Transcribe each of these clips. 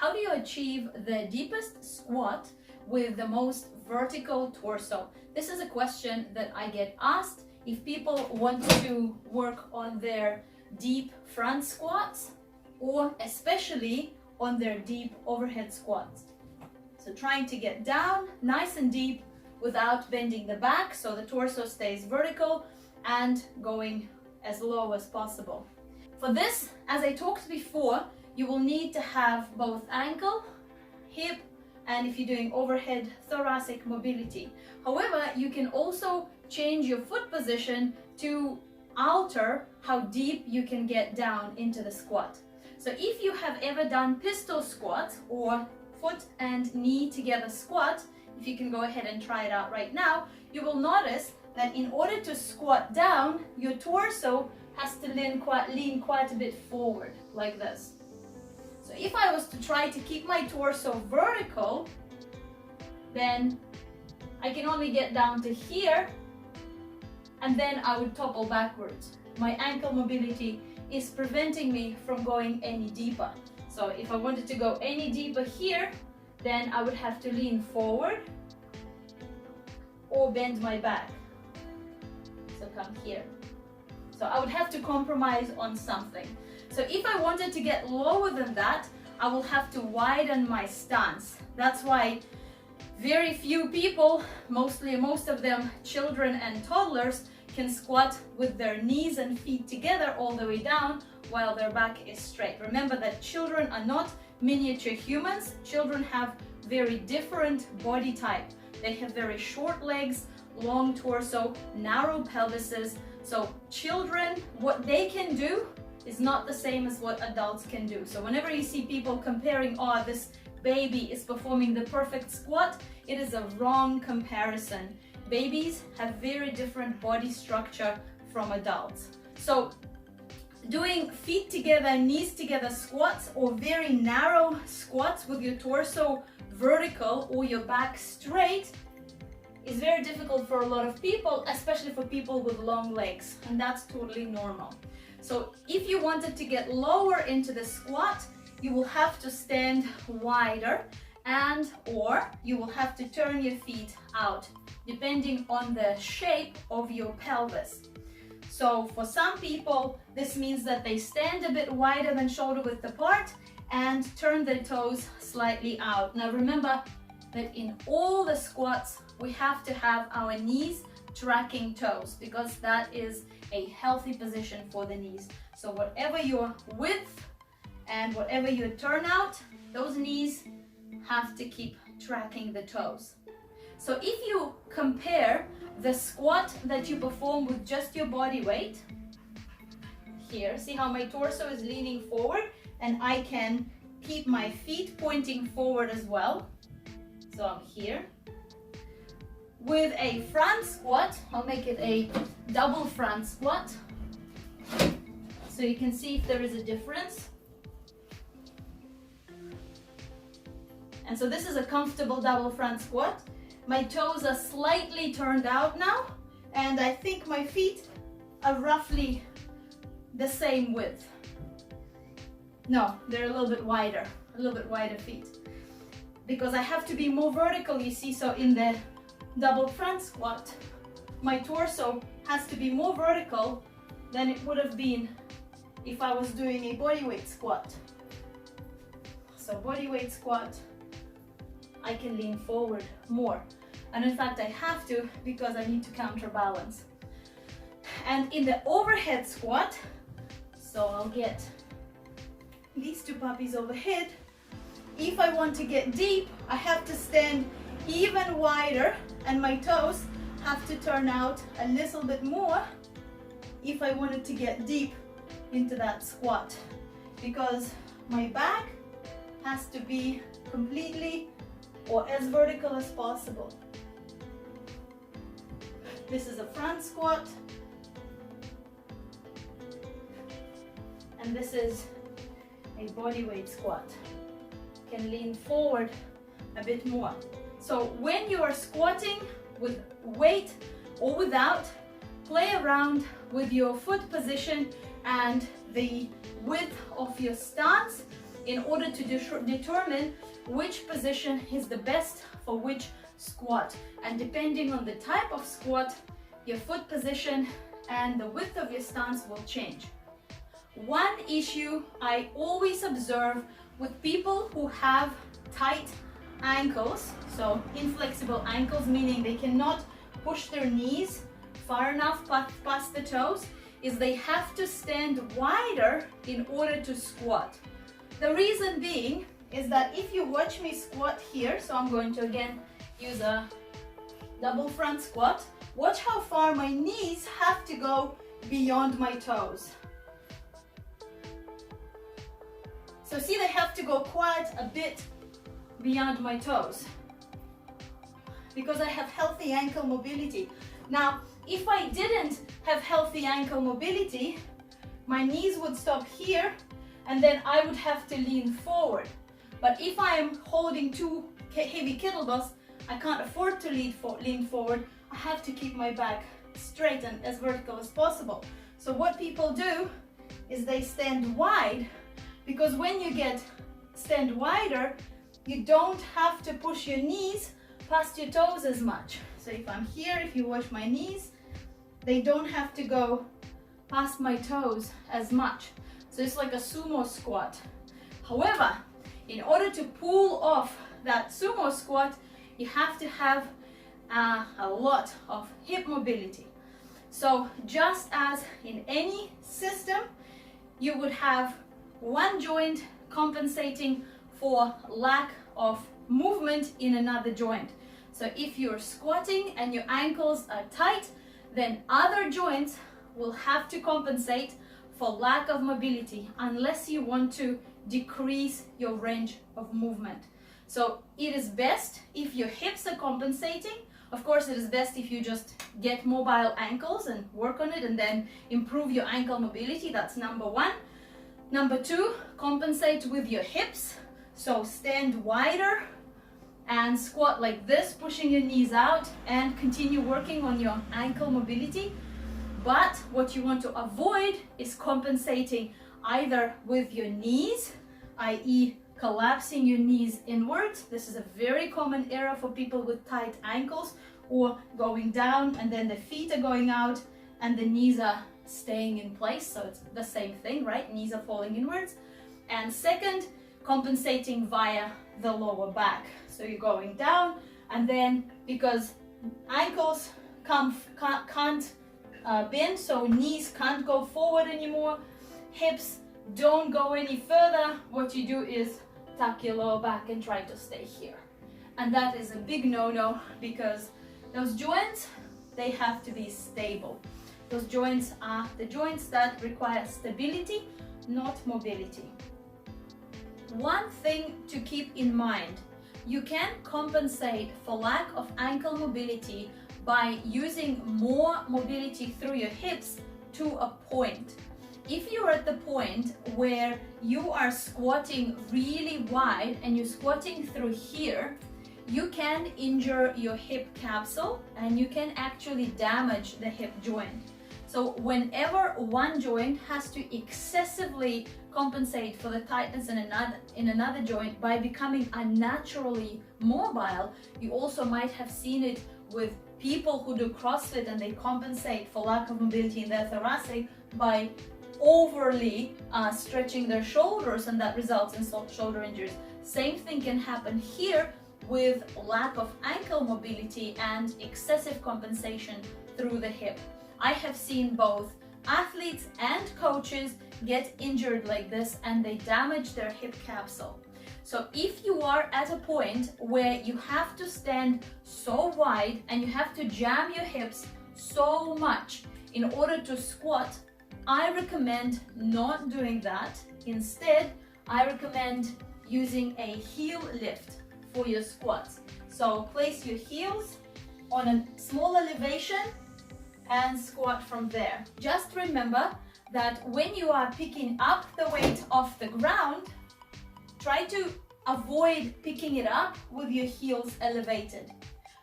how do you achieve the deepest squat with the most vertical torso? This is a question that I get asked if people want to work on their deep front squats or especially on their deep overhead squats. So trying to get down nice and deep without bending the back so the torso stays vertical and going as low as possible. For this, as I talked before, you will need to have both ankle, hip, and if you're doing overhead, thoracic mobility. However, you can also change your foot position to alter how deep you can get down into the squat. So if you have ever done pistol squat or foot and knee together squat, if you can go ahead and try it out right now, you will notice that in order to squat down, your torso has to lean quite a bit forward, like this. So if I was to try to keep my torso vertical, then I can only get down to here, and then I would topple backwards. My ankle mobility is preventing me from going any deeper. So if I wanted to go any deeper here, then I would have to lean forward or bend my back. So come here. So I would have to compromise on something. So if I wanted to get lower than that, I will have to widen my stance. That's why very few people, most of them children and toddlers, can squat with their knees and feet together all the way down while their back is straight. Remember that children are not miniature humans. Children have very different body type. They have very short legs, long torso, narrow pelvises. So children, what they can do is not the same as what adults can do. So whenever you see people comparing, oh, this baby is performing the perfect squat, it is a wrong comparison. Babies have very different body structure from adults. So doing feet together, knees together squats or very narrow squats with your torso vertical or your back straight is very difficult for a lot of people, especially for people with long legs, and that's totally normal. So if you wanted to get lower into the squat, you will have to stand wider and or you will have to turn your feet out depending on the shape of your pelvis. So for some people, this means that they stand a bit wider than shoulder width apart and turn their toes slightly out. Now remember that in all the squats, we have to have our knees tracking toes because that is a healthy position for the knees. So whatever your width and whatever your turnout, those knees have to keep tracking the toes. So if you compare the squat that you perform with just your body weight, here, see how my torso is leaning forward and I can keep my feet pointing forward as well. So I'm here. With a front squat, I'll make it a double front squat. So you can see if there is a difference. And so this is a comfortable double front squat. My toes are slightly turned out now, and I think my feet are roughly the same width. No, they're a little bit wider feet. Because I have to be more vertical, you see, so in the double front squat, my torso has to be more vertical than it would have been if I was doing a bodyweight squat. So bodyweight squat, I can lean forward more. And in fact, I have to because I need to counterbalance. And in the overhead squat, so I'll get these two puppies overhead. If I want to get deep, I have to stand even wider and my toes have to turn out a little bit more if I wanted to get deep into that squat, because my back has to be completely or as vertical as possible. This is a front squat and this is a bodyweight squat. Can lean forward a bit more. So when you are squatting with weight or without, play around with your foot position and the width of your stance in order to determine which position is the best for which squat. And depending on the type of squat, your foot position and the width of your stance will change. One issue I always observe with people who have tight ankles, so inflexible ankles, meaning they cannot push their knees far enough past the toes, is they have to stand wider in order to squat. The reason being is that if you watch me squat here, so I'm going to again use a double front squat, watch how far my knees have to go beyond my toes. So see, they have to go quite a bit beyond my toes because I have healthy ankle mobility. Now, if I didn't have healthy ankle mobility, my knees would stop here and then I would have to lean forward. But if I'm holding two heavy kettlebells, I can't afford to lean forward. I have to keep my back straight and as vertical as possible. So what people do is they stand wide, because when you stand wider, you don't have to push your knees past your toes as much. So if I'm here, if you watch my knees, they don't have to go past my toes as much. So it's like a sumo squat. However, in order to pull off that sumo squat, you have to have a lot of hip mobility. So just as in any system, you would have one joint compensating for lack of movement in another joint. So if you're squatting and your ankles are tight, then other joints will have to compensate for lack of mobility unless you want to decrease your range of movement. So it is best if your hips are compensating. Of course, it is best if you just get mobile ankles and work on it and then improve your ankle mobility. That's number one. Number two, compensate with your hips. So stand wider and squat like this, pushing your knees out, and continue working on your ankle mobility. But what you want to avoid is compensating either with your knees, i.e. collapsing your knees inwards. This is a very common error for people with tight ankles, or going down and then the feet are going out and the knees are staying in place. So it's the same thing, right? Knees are falling inwards. And second, compensating via the lower back. So you're going down, and then because ankles can't bend, so knees can't go forward anymore, hips don't go any further, what you do is tuck your lower back and try to stay here. And that is a big no-no, because those joints, they have to be stable. Those joints are the joints that require stability, not mobility. One thing to keep in mind, you can compensate for lack of ankle mobility by using more mobility through your hips to a point. If you're at the point where you are squatting really wide and you're squatting through here, you can injure your hip capsule and you can actually damage the hip joint. So whenever one joint has to excessively compensate for the tightness in another joint by becoming unnaturally mobile, you also might have seen it with people who do CrossFit and they compensate for lack of mobility in their thoracic by overly stretching their shoulders, and that results in shoulder injuries. Same thing can happen here with lack of ankle mobility and excessive compensation through the hip. I have seen both athletes and coaches get injured like this, and they damage their hip capsule. So if you are at a point where you have to stand so wide and you have to jam your hips so much in order to squat, I recommend not doing that. Instead, I recommend using a heel lift for your squats. So place your heels on a small elevation and squat from there. Just remember that when you are picking up the weight off the ground, try to avoid picking it up with your heels elevated,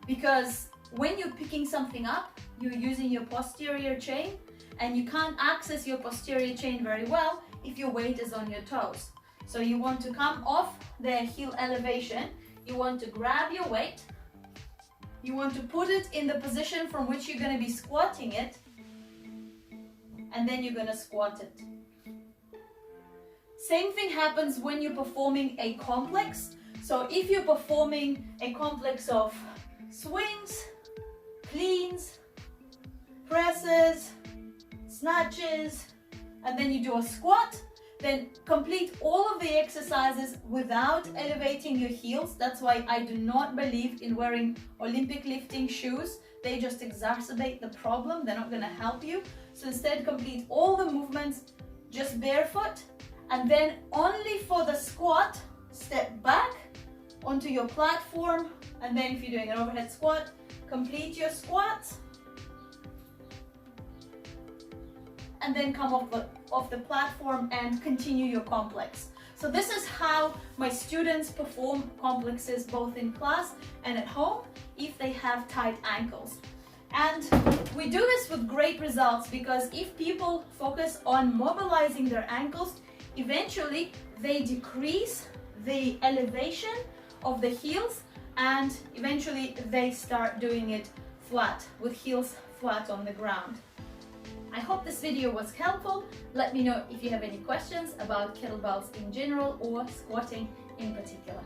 because when you're picking something up, you're using your posterior chain, and you can't access your posterior chain very well if your weight is on your toes. So you want to come off the heel elevation. You want to grab your weight. You want to put it in the position from which you're going to be squatting it. And then you're going to squat it. Same thing happens when you're performing a complex. So if you're performing a complex of swings, cleans, presses, snatches, and then you do a squat, then complete all of the exercises without elevating your heels. That's why I do not believe in wearing Olympic lifting shoes. They just exacerbate the problem. They're not going to help you. So instead, complete all the movements just barefoot, and then only for the squat, step back onto your platform, and then if you're doing an overhead squat, complete your squats, and then come off the platform and continue your complex. So this is how my students perform complexes both in class and at home if they have tight ankles. And we do this with great results, because if people focus on mobilizing their ankles, eventually they decrease the elevation of the heels, and eventually they start doing it flat, with heels flat on the ground. I hope this video was helpful. Let me know if you have any questions about kettlebells in general or squatting in particular.